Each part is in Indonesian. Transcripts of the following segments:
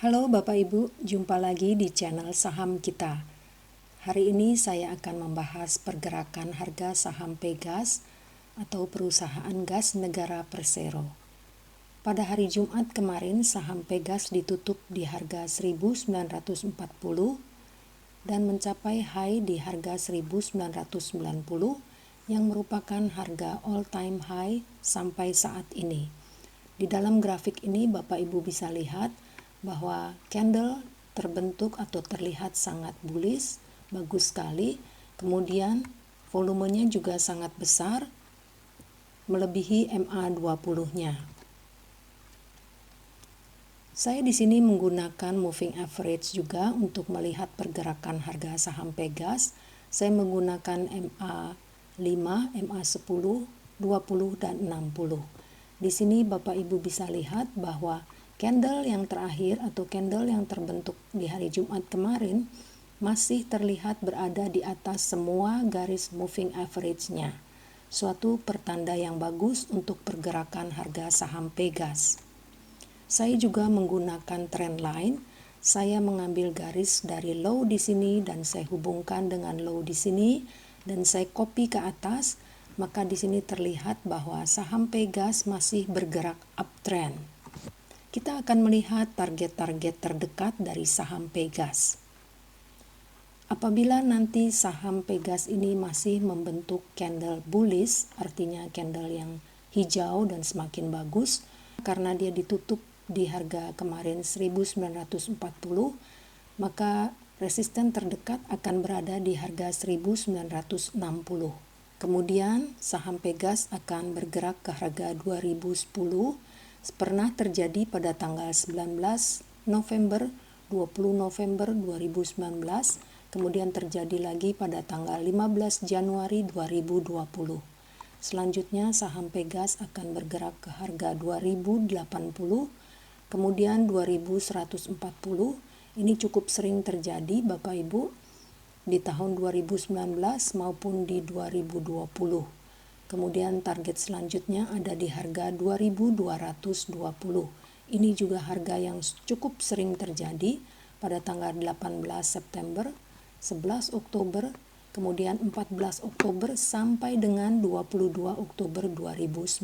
Halo Bapak Ibu, jumpa lagi di channel Saham Kita. Hari ini saya akan membahas pergerakan harga saham Pegas atau perusahaan gas negara Persero. Pada hari Jumat kemarin saham Pegas ditutup di harga 1.940 dan mencapai high di harga 1.990 yang merupakan harga all time high sampai saat ini. Di dalam grafik ini Bapak Ibu bisa lihat bahwa candle terbentuk atau terlihat sangat bullish, bagus sekali. Kemudian volumenya juga sangat besar, melebihi MA20-nya. Saya di sini menggunakan moving average juga untuk melihat pergerakan harga saham Pegas. Saya menggunakan MA5, MA10, 20 dan 60. Di sini Bapak Ibu bisa lihat bahwa candle yang terakhir atau candle yang terbentuk di hari Jumat kemarin masih terlihat berada di atas semua garis moving average-nya. Suatu pertanda yang bagus untuk pergerakan harga saham Pegas. Saya juga menggunakan trend line. Saya mengambil garis dari low di sini dan saya hubungkan dengan low di sini dan saya copy ke atas, maka di sini terlihat bahwa saham Pegas masih bergerak uptrend. Kita akan melihat target-target terdekat dari saham Pegas. Apabila nanti saham Pegas ini masih membentuk candle bullish, artinya candle yang hijau dan semakin bagus, karena dia ditutup di harga kemarin 1940, maka resisten terdekat akan berada di harga 1960. Kemudian saham Pegas akan bergerak ke harga 2010, pernah terjadi pada tanggal 19 November, 20 November 2019, kemudian terjadi lagi pada tanggal 15 Januari 2020. Selanjutnya saham Pegas akan bergerak ke harga 2080, kemudian 2140. Ini cukup sering terjadi Bapak Ibu di tahun 2019 maupun di 2020. Kemudian target selanjutnya ada di harga 2220. Ini juga harga yang cukup sering terjadi pada tanggal 18 September, 11 Oktober, kemudian 14 Oktober sampai dengan 22 Oktober 2019.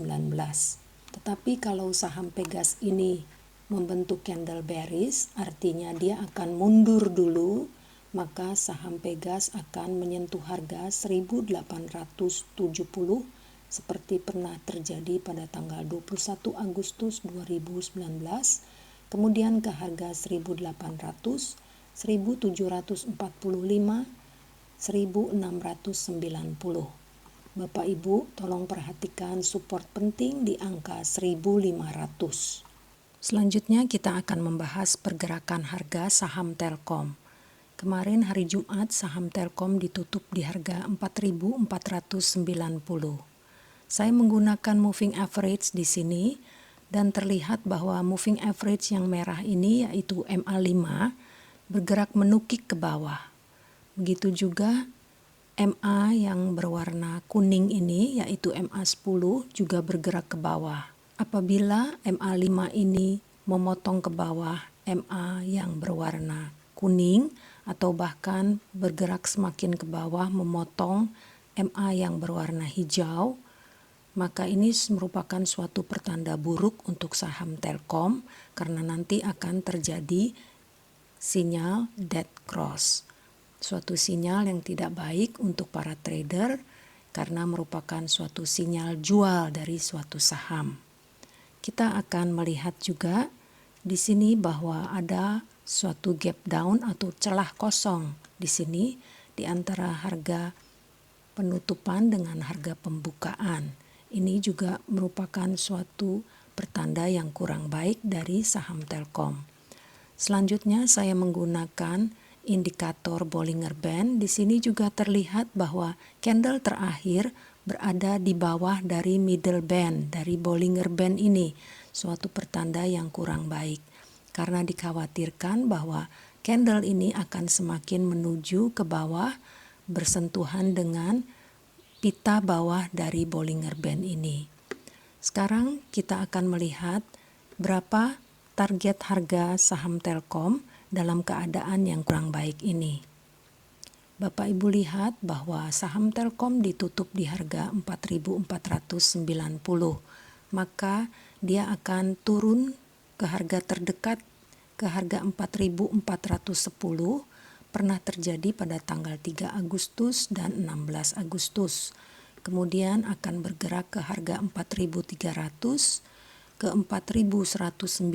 Tetapi kalau saham Pegas ini membentuk candle bearish, artinya dia akan mundur dulu, maka saham Pegas akan menyentuh harga 1870 seperti pernah terjadi pada tanggal 21 Agustus 2019, kemudian ke harga 1800, 1745, 1690. Bapak Ibu tolong perhatikan support penting di angka 1500. Selanjutnya kita akan membahas pergerakan harga saham Telkom. Kemarin hari Jumat saham Telkom ditutup di harga 4.490. Saya menggunakan moving average di sini dan terlihat bahwa moving average yang merah ini yaitu MA5 bergerak menukik ke bawah. Begitu juga MA yang berwarna kuning ini yaitu MA10 juga bergerak ke bawah. Apabila MA5 ini memotong ke bawah MA yang berwarna kuning atau bahkan bergerak semakin ke bawah memotong MA yang berwarna hijau, maka ini merupakan suatu pertanda buruk untuk saham Telkom karena nanti akan terjadi sinyal dead cross. Suatu sinyal yang tidak baik untuk para trader karena merupakan suatu sinyal jual dari suatu saham. Kita akan melihat juga di sini bahwa ada suatu gap down atau celah kosong di sini di antara harga penutupan dengan harga pembukaan. Ini juga merupakan suatu pertanda yang kurang baik dari saham Telkom. Selanjutnya saya menggunakan indikator Bollinger Band. Di sini juga terlihat bahwa candle terakhir berada di bawah dari middle band dari Bollinger Band ini, suatu pertanda yang kurang baik karena dikhawatirkan bahwa candle ini akan semakin menuju ke bawah bersentuhan dengan pita bawah dari Bollinger Band ini. Sekarang kita akan melihat berapa target harga saham Telkom dalam keadaan yang kurang baik ini. Bapak Ibu lihat bahwa saham Telkom ditutup di harga 4.490, maka dia akan turun ke harga terdekat ke harga 4.410, pernah terjadi pada tanggal 3 Agustus dan 16 Agustus. Kemudian akan bergerak ke harga 4.300, ke 4.190,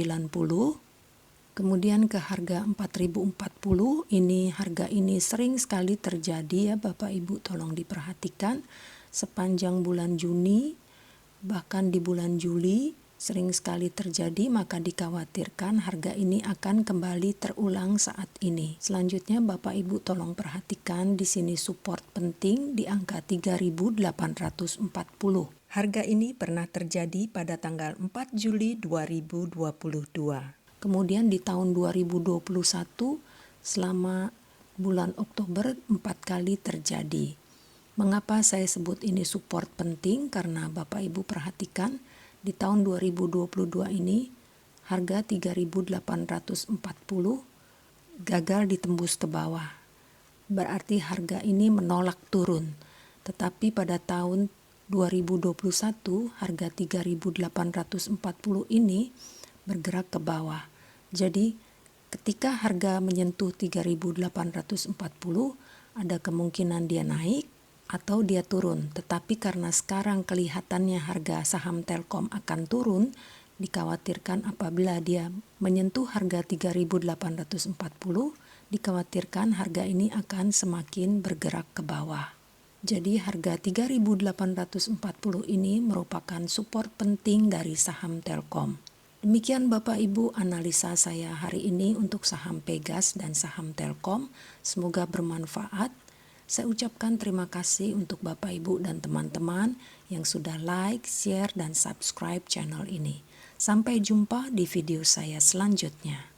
kemudian ke harga 4.040. Harga ini sering sekali terjadi ya Bapak Ibu, tolong diperhatikan sepanjang bulan Juni, bahkan di bulan Juli sering sekali terjadi, maka dikhawatirkan harga ini akan kembali terulang saat ini. Selanjutnya Bapak Ibu tolong perhatikan di sini support penting di angka 3.840. Harga ini pernah terjadi pada tanggal 4 Juli 2022. Kemudian di tahun 2021 selama bulan Oktober 4 kali terjadi. Mengapa saya sebut ini support penting? Karena Bapak Ibu perhatikan di tahun 2022 ini harga 3.840 gagal ditembus ke bawah. Berarti harga ini menolak turun. Tetapi pada tahun 2021 harga 3.840 ini bergerak ke bawah. Jadi ketika harga menyentuh 3.840 ada kemungkinan dia naik atau dia turun. Tetapi karena sekarang kelihatannya harga saham Telkom akan turun, dikhawatirkan apabila dia menyentuh harga 3.840, dikhawatirkan harga ini akan semakin bergerak ke bawah. Jadi harga 3.840 ini merupakan support penting dari saham Telkom. Demikian Bapak Ibu analisa saya hari ini untuk saham Pegas dan saham Telkom. Semoga bermanfaat. Saya ucapkan terima kasih untuk Bapak Ibu dan teman-teman yang sudah like, share, dan subscribe channel ini. Sampai jumpa di video saya selanjutnya.